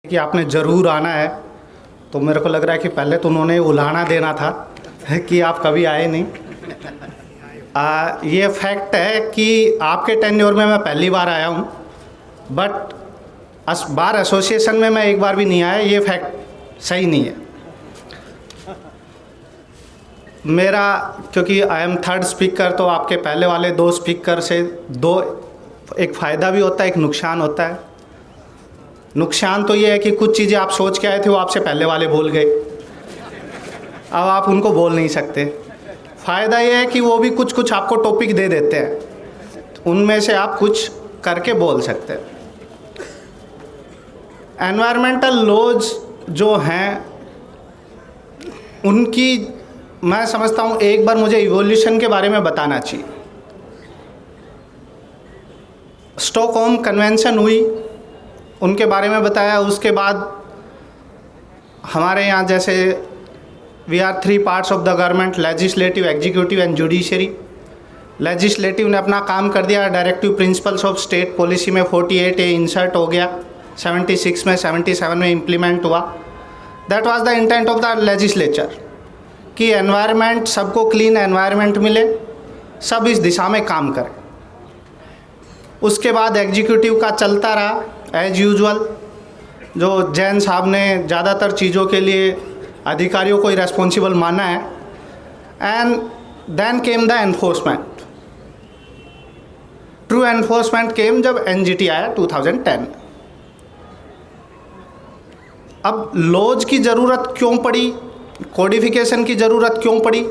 कि आपने ज़रूर आना है, तो मेरे को लग रहा है कि पहले तो उन्होंने उलाहना देना था कि आप कभी आए नहीं। ये फैक्ट है कि आपके टेन्योर में मैं पहली बार आया हूँ, बट बार एसोसिएशन में मैं एक बार भी नहीं आया। ये फैक्ट सही नहीं है मेरा, क्योंकि आई एम थर्ड स्पीकर। तो आपके पहले वाले दो स्पीकर से एक फ़ायदा भी होता है, एक नुकसान होता है। नुकसान तो ये है कि कुछ चीज़ें आप सोच के आए थे वो आपसे पहले वाले बोल गए, अब आप उनको बोल नहीं सकते। फ़ायदा ये है कि वो भी कुछ कुछ आपको टॉपिक दे देते हैं, उनमें से आप कुछ करके बोल सकते हैं। एनवायरमेंटल लॉज जो हैं उनकी मैं समझता हूँ एक बार मुझे इवोल्यूशन के बारे में बताना चाहिए। स्टॉकहोम कन्वेंशन हुई, उनके बारे में बताया। उसके बाद हमारे यहाँ जैसे we are 3 parts of the government, legislative, executive and judiciary. Legislative ने अपना काम कर दिया, directive principles of state policy में 48 इंसर्ट हो गया, 76 में 77 में इम्प्लीमेंट हुआ। That was the intent of the legislature कि एनवायरनमेंट, सबको क्लीन एनवायरनमेंट मिले, सब इस दिशा में काम करें। उसके बाद एग्जीक्यूटिव का चलता रहा एज यूजुअल, जो जैन साहब ने ज़्यादातर चीज़ों के लिए अधिकारियों को ही रेस्पॉन्सिबल माना है। And then came the enforcement. True enforcement came जब एनजीटी आया 2010। अब लॉज की ज़रूरत क्यों पड़ी, कोडिफिकेशन की ज़रूरत क्यों पड़ी?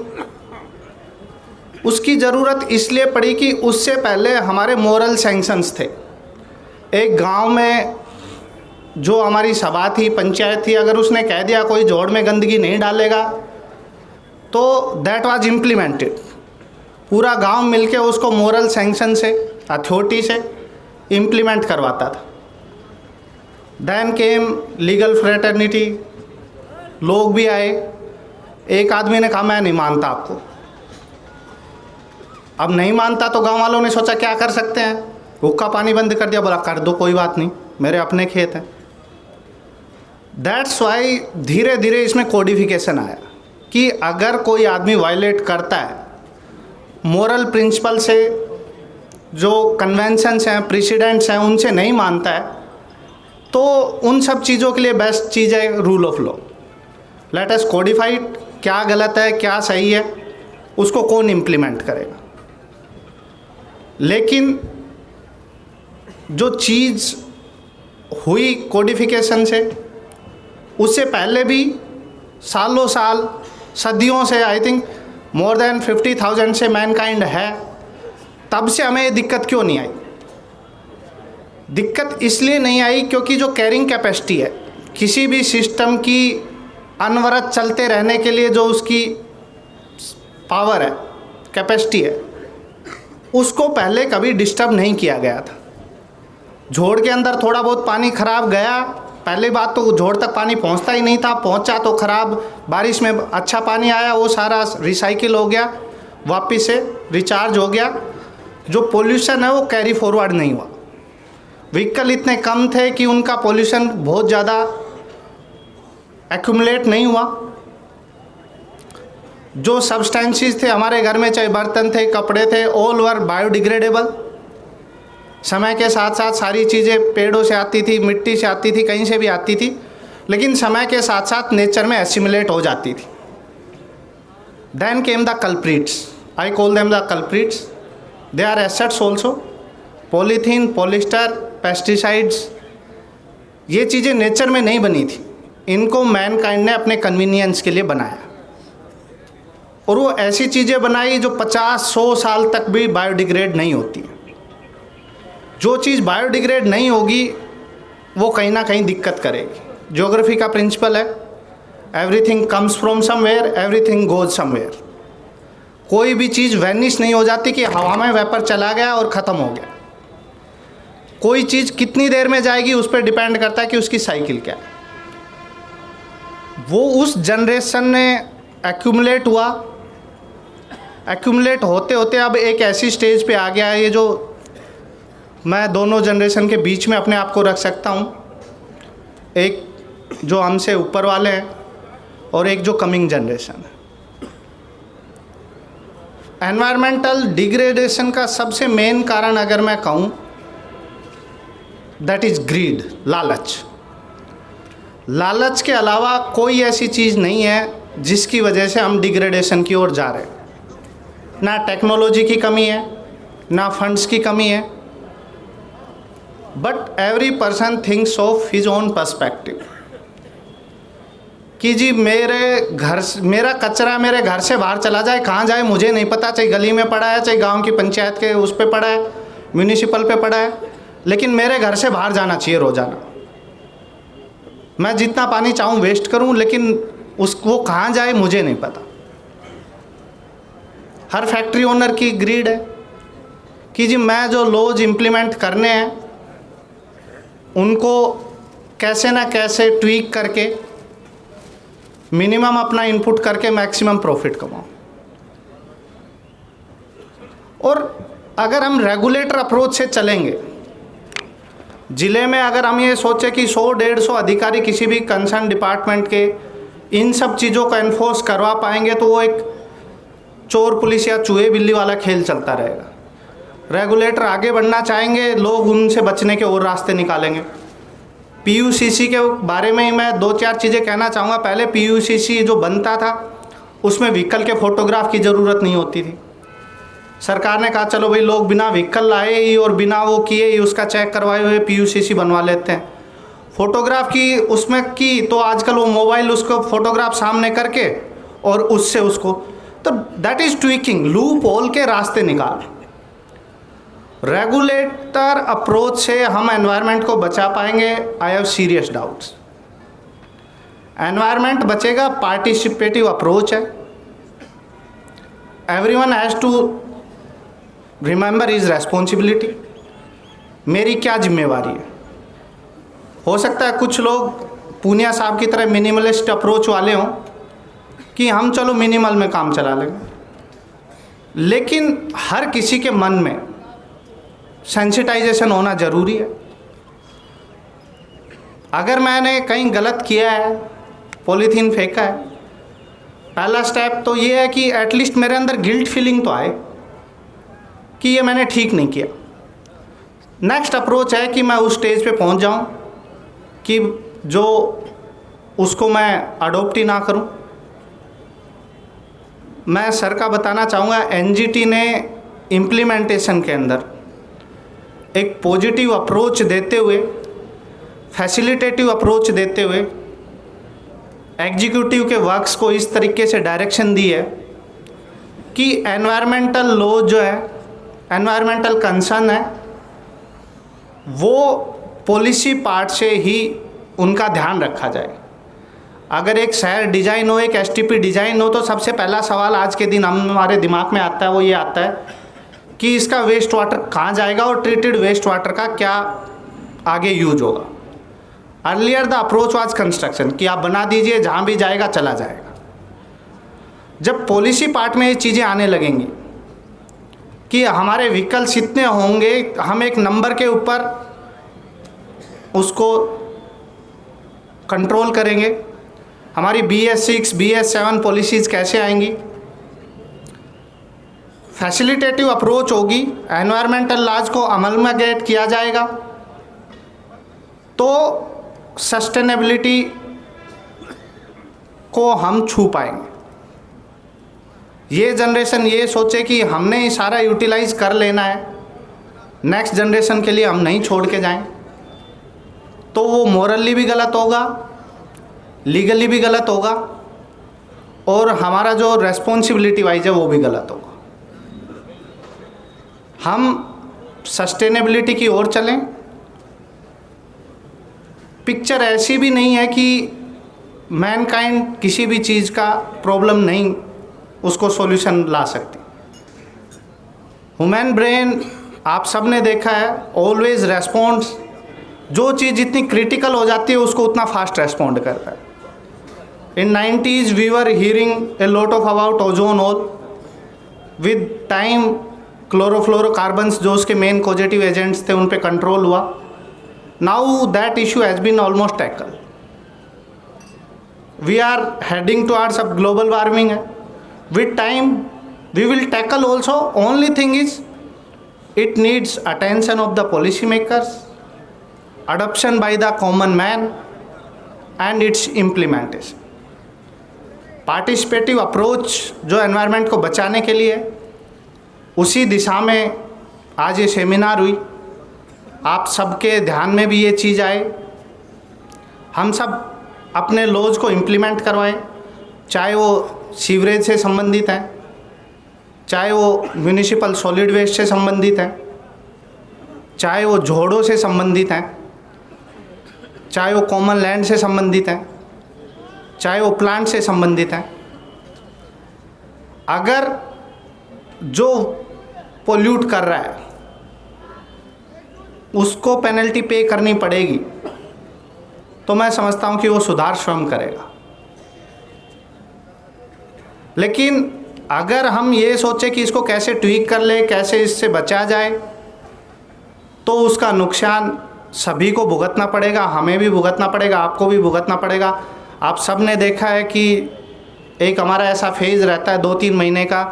उसकी ज़रूरत इसलिए पड़ी कि उससे पहले हमारे मोरल सैंक्शंस थे। एक गांव में जो हमारी सभा थी, पंचायत थी, अगर उसने कह दिया कोई जोड़ में गंदगी नहीं डालेगा, तो दैट वाज इम्प्लीमेंटेड। पूरा गांव मिलके उसको मोरल सैंक्शन से, अथॉरिटी से इम्प्लीमेंट करवाता था। देन केम लीगल फ्रेटर्निटी, लोग भी आए। एक आदमी ने कहा मैं नहीं मानता आपको। अब नहीं मानता तो गांव वालों ने सोचा क्या कर सकते हैं, हुक्का पानी बंद कर दिया, बोला कर दो कोई बात नहीं, मेरे अपने खेत हैं। दैट्स वाई धीरे धीरे इसमें कोडिफिकेशन आया कि अगर कोई आदमी वायलेट करता है मोरल प्रिंसिपल से, जो कन्वेंशंस हैं, प्रेसिडेंट्स हैं, उनसे नहीं मानता है, तो उन सब चीज़ों के लिए बेस्ट चीज़ है rule of law. Let us codified, क्या गलत है क्या सही है, उसको कौन इम्प्लीमेंट करेगा। लेकिन जो चीज़ हुई कोडिफिकेशन से, उससे पहले भी सालों साल, सदियों से, आई थिंक मोर देन 50,000 से मैनकाइंड है, तब से हमें ये दिक्कत क्यों नहीं आई? दिक्कत इसलिए नहीं आई क्योंकि जो कैरिंग कैपेसिटी है किसी भी सिस्टम की, अनवरत चलते रहने के लिए जो उसकी पावर है, कैपेसिटी है, उसको पहले कभी डिस्टर्ब नहीं किया गया था। झोड़ के अंदर थोड़ा बहुत पानी खराब गया, पहली बात तो झोड़ तक पानी पहुंचता ही नहीं था, पहुंचा तो खराब, बारिश में अच्छा पानी आया, वो सारा रिसाइकिल हो गया, वापस से रिचार्ज हो गया। जो पोल्यूशन है वो कैरी फॉरवर्ड नहीं हुआ। व्हीकल इतने कम थे कि उनका पोल्यूशन बहुत ज़्यादा एक्यूमुलेट नहीं हुआ। जो सब्सटेंसेस थे हमारे घर में, चाहे बर्तन थे, कपड़े थे, ऑल वर बायोडिग्रेडेबल। समय के साथ साथ सारी चीज़ें पेड़ों से आती थी, मिट्टी से आती थी, कहीं से भी आती थी, लेकिन समय के साथ साथ नेचर में एसिमुलेट हो जाती थी। Then came the culprits, I call them the culprits, they are assets also. Polythene, polyester, pesticides, ये चीज़ें नेचर में नहीं बनी थी, इनको मैनकाइंड ने अपने कन्वीनियंस के लिए बनाया। और वो ऐसी चीज़ें बनाई जो 50-100 साल तक भी बायोडिग्रेड नहीं होती। जो चीज़ बायोडिग्रेड नहीं होगी वो कहीं ना कहीं दिक्कत करेगी। ज्योग्राफी का प्रिंसिपल है, everything comes from somewhere, everything goes somewhere. कोई भी चीज़ वैनिश नहीं हो जाती कि हवा में वेपर चला गया और ख़त्म हो गया। कोई चीज़ कितनी देर में जाएगी उस पर डिपेंड करता है कि उसकी साइकिल क्या है। वो उस जनरेशन ने एक्यूमुलेट हुआ, एक्यूमुलेट होते होते अब एक ऐसी स्टेज पे आ गया है, ये जो मैं दोनों जनरेशन के बीच में अपने आप को रख सकता हूँ, एक जो हमसे ऊपर वाले हैं और एक जो कमिंग जनरेशन है। एनवायरमेंटल डिग्रेडेशन का सबसे मेन कारण अगर मैं कहूँ, दैट इज़ ग्रीड, लालच। लालच के अलावा कोई ऐसी चीज़ नहीं है जिसकी वजह से हम डिग्रेडेशन की ओर जा रहे हैं। ना टेक्नोलॉजी की कमी है, ना फंड्स की कमी है, but every person thinks of his own perspective कि जी मेरा कचरा मेरे घर से बाहर चला जाए, कहाँ जाए मुझे नहीं पता, चाहे गली में पड़ा है, चाहे गांव की पंचायत के उस पे पड़ा है, म्यूनिसिपल पे पड़ा है, लेकिन मेरे घर से बाहर जाना चाहिए रोज़ाना। मैं जितना पानी चाहूँ वेस्ट करूँ, लेकिन वो कहाँ जाए मुझे नहीं पता। हर फैक्ट्री ओनर की ग्रीड है कि जी मैं जो लॉज इम्प्लीमेंट करने हैं उनको कैसे ना कैसे ट्वीक करके मिनिमम अपना इनपुट करके मैक्सिमम प्रॉफिट कमाऊं। और अगर हम रेगुलेटर अप्रोच से चलेंगे, ज़िले में अगर हम ये सोचें कि 100-150 अधिकारी किसी भी कंसर्न डिपार्टमेंट के इन सब चीज़ों को एनफोर्स करवा पाएंगे तो वो एक चोर पुलिस या चूहे बिल्ली वाला खेल चलता रहेगा। रेगुलेटर आगे बढ़ना चाहेंगे, लोग उनसे बचने के और रास्ते निकालेंगे। पीयूसीसी के बारे में ही मैं 2-4 चीज़ें कहना चाहूँगा। पहले पीयूसीसी जो बनता था उसमें व्हीकल के फ़ोटोग्राफ की ज़रूरत नहीं होती थी। सरकार ने कहा चलो भाई लोग बिना व्हीकल लाए ही और बिना वो किए ही उसका चेक करवाए हुए पीयूसीसी बनवा लेते हैं। फ़ोटोग्राफ की उसमें की तो आजकल वो मोबाइल उसको फ़ोटोग्राफ सामने करके और उससे उसको, तो that is tweaking, loop hole के रास्ते निकाल। रेगुलेटर अप्रोच से हम एनवायरनमेंट को बचा पाएंगे? I have serious doubts. Environment बचेगा, पार्टिसिपेटिव अप्रोच है। Everyone has to remember his responsibility. मेरी क्या जिम्मेवारी है। हो सकता है कुछ लोग पूनिया साहब की तरह मिनिमलिस्ट अप्रोच वाले हों कि हम चलो मिनिमल में काम चला लेंगे, लेकिन हर किसी के मन में सेंसिटाइजेशन होना ज़रूरी है। अगर मैंने कहीं गलत किया है, पॉलीथीन फेंका है, पहला स्टेप तो ये है कि एटलीस्ट मेरे अंदर गिल्ट फीलिंग तो आए कि ये मैंने ठीक नहीं किया। नेक्स्ट अप्रोच है कि मैं उस स्टेज पे पहुंच जाऊं कि जो उसको मैं अडोप्ट ही ना करूं। मैं सर का बताना चाहूँगा, एनजीटी ने इम्प्लीमेंटेशन के अंदर एक पॉजिटिव अप्रोच देते हुए, फैसिलिटेटिव अप्रोच देते हुए एग्जीक्यूटिव के वर्क्स को इस तरीके से डायरेक्शन दी है कि एनवायरमेंटल लॉ जो है, एनवायरमेंटल कंसर्न है, वो पॉलिसी पार्ट से ही उनका ध्यान रखा जाए। अगर एक शहर डिज़ाइन हो, एक एसटीपी डिज़ाइन हो, तो सबसे पहला सवाल आज के दिन हमारे दिमाग में आता है, वो ये आता है कि इसका वेस्ट वाटर कहाँ जाएगा और ट्रीटेड वेस्ट वाटर का क्या आगे यूज होगा। Earlier the approach was construction, कि आप बना दीजिए, जहाँ भी जाएगा चला जाएगा। जब पॉलिसी पार्ट में ये चीज़ें आने लगेंगी कि हमारे व्हीकल्स इतने होंगे, हम एक नंबर के ऊपर उसको कंट्रोल करेंगे, हमारी BS6, BS7 पॉलिसीज़ कैसे आएंगी, फैसिलिटेटिव अप्रोच होगी, एनवायरमेंटल लॉज को अमल में गेट किया जाएगा, तो सस्टेनेबिलिटी को हम छू पाएंगे। ये जनरेशन ये सोचे कि हमने ये सारा यूटिलाइज कर लेना है, नेक्स्ट जनरेशन के लिए हम नहीं छोड़ के जाएं, तो वो मोरली भी गलत होगा, लीगली भी गलत होगा, और हमारा जो रेस्पॉन्सिबिलिटी वाइज है वो भी गलत होगा। हम सस्टेनेबिलिटी की ओर चलें। पिक्चर ऐसी भी नहीं है कि मैनकाइंड किसी भी चीज़ का प्रॉब्लम नहीं उसको सॉल्यूशन ला सकती। ह्यूमन ब्रेन आप सब ने देखा है, ऑलवेज रेस्पॉन्ड्स, जो चीज़ जितनी क्रिटिकल हो जाती है उसको उतना फास्ट रेस्पॉन्ड करता है। In 90s we were hearing a lot of about ozone hole. With time chlorofluorocarbons जो उसके मेन पॉजिटिव एजेंट्स थे उन पे कंट्रोल हुआ। Now that issue has been almost tackle. we are heading towards a global warming है. With time we will tackle also. Only thing is it needs attention of the policy makers, adoption by the common man and its implementation. Participative approach जो environment को बचाने के लिए, उसी दिशा में आज ये सेमिनार हुई. आप सबके ध्यान में भी ये चीज़ आए, हम सब अपने लॉज को इम्प्लीमेंट करवाएं, चाहे वो सीवरेज से संबंधित हैं, चाहे वो म्यूनिसिपल सॉलिड वेस्ट से संबंधित हैं, चाहे वो जोड़ों से संबंधित हैं, चाहे वो कॉमन लैंड से संबंधित हैं, चाहे वो प्लांट से संबंधित हैं. अगर जो पोल्यूट कर रहा है उसको पेनल्टी पे करनी पड़ेगी, तो मैं समझता हूं कि वो सुधार स्वयं करेगा. लेकिन अगर हम ये सोचें कि इसको कैसे ट्वीक कर ले, कैसे इससे बचा जाए, तो उसका नुकसान सभी को भुगतना पड़ेगा. हमें भी भुगतना पड़ेगा, आपको भी भुगतना पड़ेगा. आप सब ने देखा है कि एक हमारा ऐसा फेज़ रहता है 2-3 महीने का,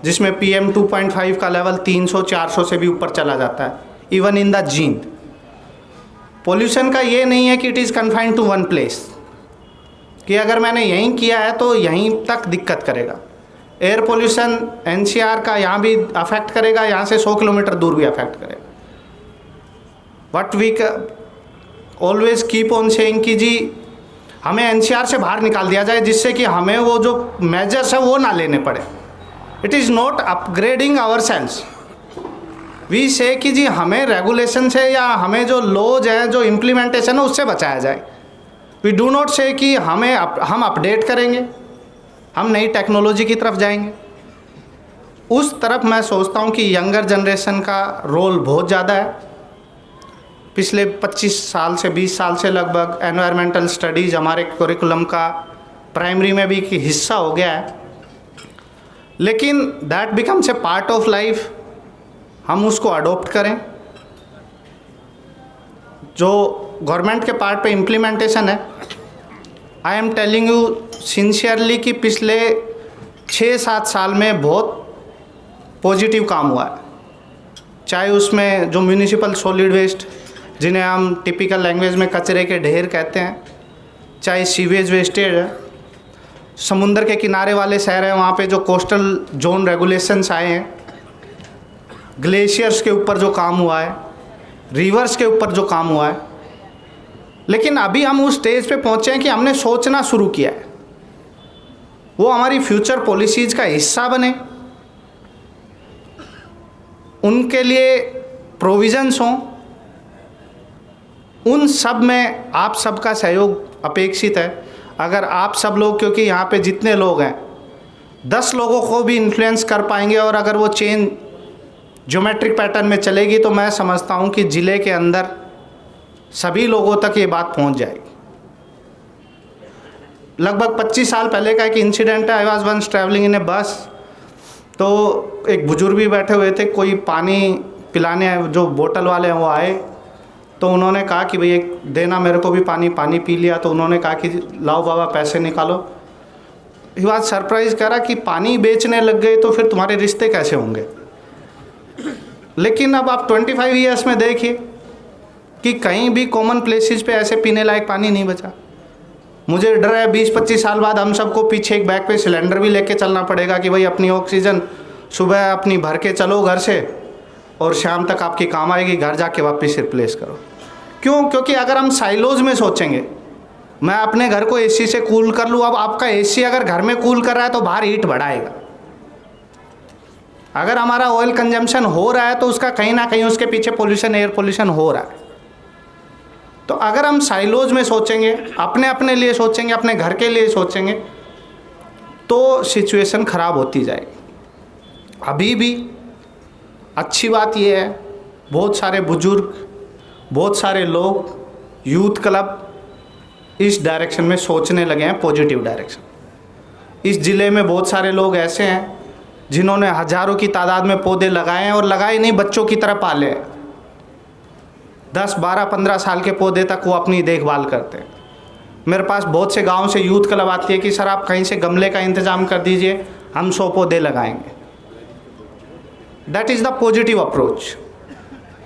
जिसमें PM 2.5 का लेवल 300-400 से भी ऊपर चला जाता है, even in the Jind. Pollution का ये नहीं है कि it is confined to one place, कि अगर मैंने यहीं किया है तो यहीं तक दिक्कत करेगा. एयर पोल्यूशन NCR का यहाँ भी अफेक्ट करेगा, यहाँ से 100 किलोमीटर दूर भी अफेक्ट करेगा. But we always keep on saying कि जी हमें NCR से बाहर निकाल दिया जाए, जिससे कि हमें वो जो मेजर्स है वो ना लेने पड़े. It is not upgrading our cells. We say कि जी हमें रेगुलेशन से या हमें जो लॉज हैं, जो इम्प्लीमेंटेशन है, उससे बचाया जाए. वी डू नॉट से कि हम अपडेट करेंगे, हम नई टेक्नोलॉजी की तरफ जाएंगे. उस तरफ मैं सोचता हूँ कि यंगर जनरेशन का रोल बहुत ज़्यादा है. पिछले 25 साल से 20 साल से लगभग एनवायरमेंटल स्टडीज़ हमारे करिकुलम का प्राइमरी में भी एक हिस्सा हो गया है. लेकिन that becomes a part of life. हम उसको अडोप्ट करें. जो गवर्नमेंट के पार्ट पे इम्प्लीमेंटेशन है, I am telling you sincerely कि पिछले 6-7 साल में बहुत पॉजिटिव काम हुआ है. चाहे उसमें जो म्यूनिसिपल सॉलिड वेस्ट, जिन्हें हम टिपिकल लैंग्वेज में कचरे के ढेर कहते हैं, चाहे सीवेज वेस्टेज है, समुंदर के किनारे वाले शहर हैं वहाँ पे जो कोस्टल जोन रेगुलेशंस आए हैं, ग्लेशियर्स के ऊपर जो काम हुआ है, रिवर्स के ऊपर जो काम हुआ है. लेकिन अभी हम उस स्टेज पे पहुँचे हैं कि हमने सोचना शुरू किया है, वो हमारी फ्यूचर पॉलिसीज़ का हिस्सा बने, उनके लिए प्रोविज़न्स हों. उन सब में आप सबका सहयोग अपेक्षित है. अगर आप सब लोग, क्योंकि यहाँ पे जितने लोग हैं 10 लोगों को भी इन्फ्लुएंस कर पाएंगे, और अगर वो चेन ज्योमेट्रिक पैटर्न में चलेगी, तो मैं समझता हूँ कि ज़िले के अंदर सभी लोगों तक ये बात पहुँच जाएगी. लगभग 25 साल पहले का एक इंसिडेंट है. I was once travelling in a bus. तो एक बुजुर्ग भी बैठे हुए थे, कोई पानी पिलाने जो बोतल वाले हैं वो आए, तो उन्होंने कहा कि भई एक देना मेरे को भी पानी. पानी पी लिया तो उन्होंने कहा कि लाओ बाबा पैसे निकालो. ये बात सरप्राइज़ करा कि पानी बेचने लग गए तो फिर तुम्हारे रिश्ते कैसे होंगे. लेकिन अब आप 25 ईयर्स में देखिए कि कहीं भी कॉमन प्लेसेस पे ऐसे पीने लायक पानी नहीं बचा. मुझे डर है 20-25 साल बाद हम सबको पीछे एक बैग पे सिलेंडर भी लेके चलना पड़ेगा कि भाई अपनी ऑक्सीजन सुबह अपनी भर के चलो घर से, और शाम तक आपकी काम आएगी, घर जाके वापस रिप्लेस करो. क्यों? क्योंकि अगर हम साइलोज में सोचेंगे, मैं अपने घर को AC से कूल कर लूँ. अब आपका AC अगर घर में कूल कर रहा है तो बाहर हीट बढ़ाएगा. अगर हमारा ऑयल कंजम्पशन हो रहा है तो उसका कहीं ना कहीं उसके पीछे पोल्यूशन, एयर पोल्यूशन हो रहा है. तो अगर हम साइलोज में सोचेंगे, अपने अपने लिए सोचेंगे, अपने घर के लिए सोचेंगे, तो सिचुएशन ख़राब होती जाएगी. अभी भी अच्छी बात यह है, बहुत सारे बुजुर्ग, बहुत सारे लोग, यूथ क्लब इस डायरेक्शन में सोचने लगे हैं, पॉजिटिव डायरेक्शन. इस ज़िले में बहुत सारे लोग ऐसे हैं जिन्होंने हज़ारों की तादाद में पौधे लगाए हैं, और लगाए नहीं, बच्चों की तरह पाले हैं. 10, 12, 15 साल के पौधे तक वो अपनी देखभाल करते हैं. मेरे पास बहुत से गांव से यूथ क्लब आती है कि सर आप कहीं से गमले का इंतज़ाम कर दीजिए, हम 100 पौधे लगाएंगे। That is the positive approach.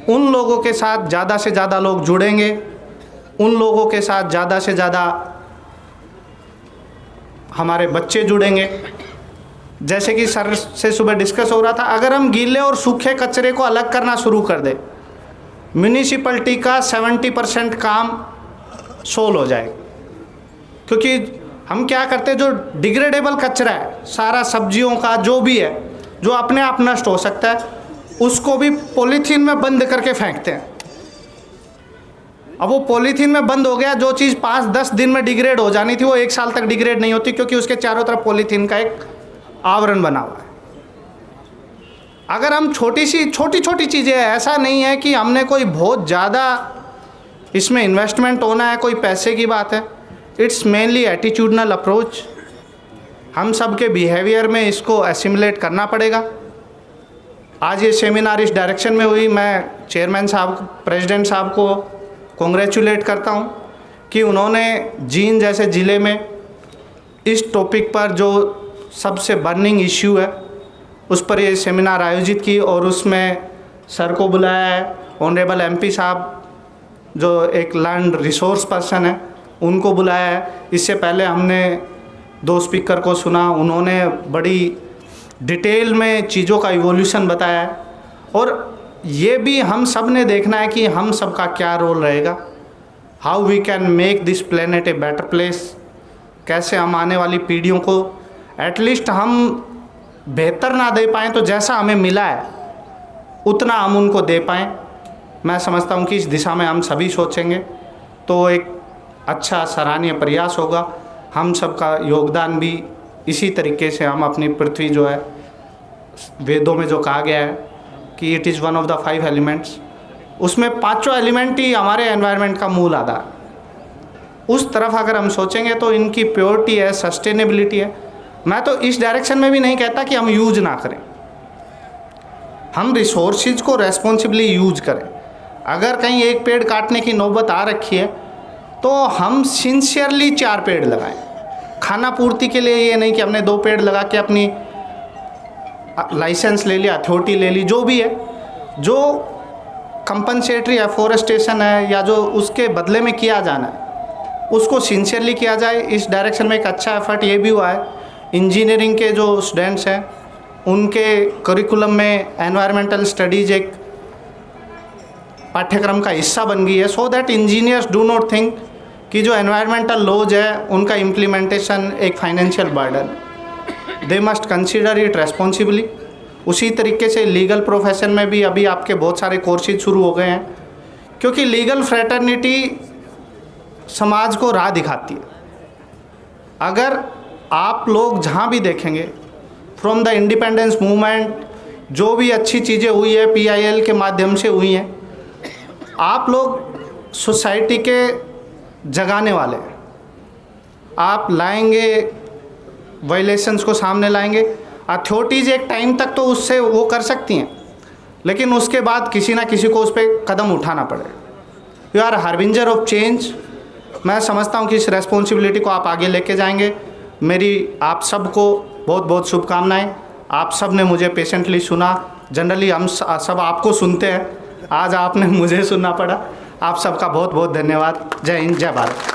उन लोगों के साथ ज़्यादा से ज़्यादा लोग जुड़ेंगे, उन लोगों के साथ ज़्यादा से ज़्यादा हमारे बच्चे जुड़ेंगे। जैसे कि सर से सुबह डिस्कस हो रहा था, अगर हम गीले और सूखे कचरे को अलग करना शुरू कर दें, म्यूनिसिपैलिटी का 70% काम सोल्व हो जाएगा। क्योंकि हम क्या करते हैं, जो डिग्रेडेबल कचरा है सारा, सब्जियों का जो भी है, जो अपने आप नष्ट हो सकता है, उसको भी पॉलीथीन में बंद करके फेंकते हैं। अब वो पॉलीथीन में बंद हो गया, जो चीज़ 5-10 दिन में डिग्रेड हो जानी थी वो 1 साल तक डिग्रेड नहीं होती, क्योंकि उसके चारों तरफ पॉलीथीन का एक आवरण बना हुआ है। अगर हम छोटी छोटी चीज़ें, ऐसा नहीं है कि हमने कोई बहुत ज़्यादा इसमें इन्वेस्टमेंट होना है, कोई पैसे की बात है। It's mainly attitudinal approach. हम सब के बिहेवियर में इसको एसिमुलेट करना पड़ेगा। आज ये सेमिनार इस डायरेक्शन में हुई। मैं चेयरमैन साहब, प्रेसिडेंट साहब को कॉन्ग्रेचुलेट करता हूँ कि उन्होंने जींद जैसे ज़िले में इस टॉपिक पर जो सबसे बर्निंग इश्यू है उस पर ये सेमिनार आयोजित की, और उसमें सर को बुलाया है, ऑनरेबल एमपी साहब जो एक लैंड रिसोर्स पर्सन है उनको बुलाया है। इससे पहले हमने 2 स्पीकर को सुना, उन्होंने बड़ी डिटेल में चीज़ों का इवोल्यूशन बताया है। और ये भी हम सब ने देखना है कि हम सब का क्या रोल रहेगा, how we can make this planet a better place. कैसे हम आने वाली पीढ़ियों को एटलीस्ट हम बेहतर ना दे पाएँ तो जैसा हमें मिला है उतना हम उनको दे पाएँ। मैं समझता हूँ कि इस दिशा में हम सभी सोचेंगे तो एक अच्छा सराहनीय प्रयास होगा। हम सब का योगदान भी इसी तरीके से, हम अपनी पृथ्वी जो है, वेदों में जो कहा गया है कि it is one of the 5 elements, उसमें 5वां एलिमेंट ही हमारे एनवायरनमेंट का मूल आधार। उस तरफ अगर हम सोचेंगे तो इनकी प्योरिटी है, सस्टेनेबिलिटी है। मैं तो इस डायरेक्शन में भी नहीं कहता कि हम यूज ना करें, हम रिसोर्सेज को रेस्पॉन्सिबली यूज करें। अगर कहीं एक पेड़ काटने की नौबत आ रखी है तो हम सिंसियरली 4 पेड़ लगाएं। खाना पूर्ति के लिए ये नहीं कि हमने 2 पेड़ लगा के अपनी लाइसेंस ले लिया, अथॉरिटी ले ली, जो भी है, जो कंपनसेटरी एफोरेस्टेशन है या जो उसके बदले में किया जाना है उसको सिंसियरली किया जाए। इस डायरेक्शन में एक अच्छा एफर्ट ये भी हुआ है, इंजीनियरिंग के जो स्टूडेंट्स हैं उनके करिकुलम में एनवायरमेंटल स्टडीज़ एक पाठ्यक्रम का हिस्सा बन गई है, so that engineers do not think कि जो एनवायरमेंटल लॉज है उनका इम्प्लीमेंटेशन एक financial burden, they must consider it responsibly. उसी तरीके से लीगल प्रोफेशन में भी अभी आपके बहुत सारे कोर्सेज शुरू हो गए हैं, क्योंकि लीगल फ्रेटर्निटी समाज को राह दिखाती है। अगर आप लोग जहाँ भी देखेंगे, फ्रॉम द इंडिपेंडेंस मूवमेंट जो भी अच्छी चीज़ें हुई है PIL के माध्यम से हुई हैं, आप लोग सोसाइटी के जगाने वाले हैं। आप लाएंगे, वायलेशंस को सामने लाएंगे। अथॉरिटीज़ एक टाइम तक तो उससे वो कर सकती हैं, लेकिन उसके बाद किसी ना किसी को उस पर कदम उठाना पड़ेगा। You are harbinger of change. मैं समझता हूँ कि इस रेस्पॉन्सिबिलिटी को आप आगे लेके जाएंगे। मेरी आप सबको बहुत बहुत शुभकामनाएं। आप सब ने मुझे पेशेंटली सुना। जनरली हम सब आपको सुनते हैं, आज आपने मुझे सुनना पड़ा। आप सबका बहुत बहुत धन्यवाद। जय हिंद, जय भारत।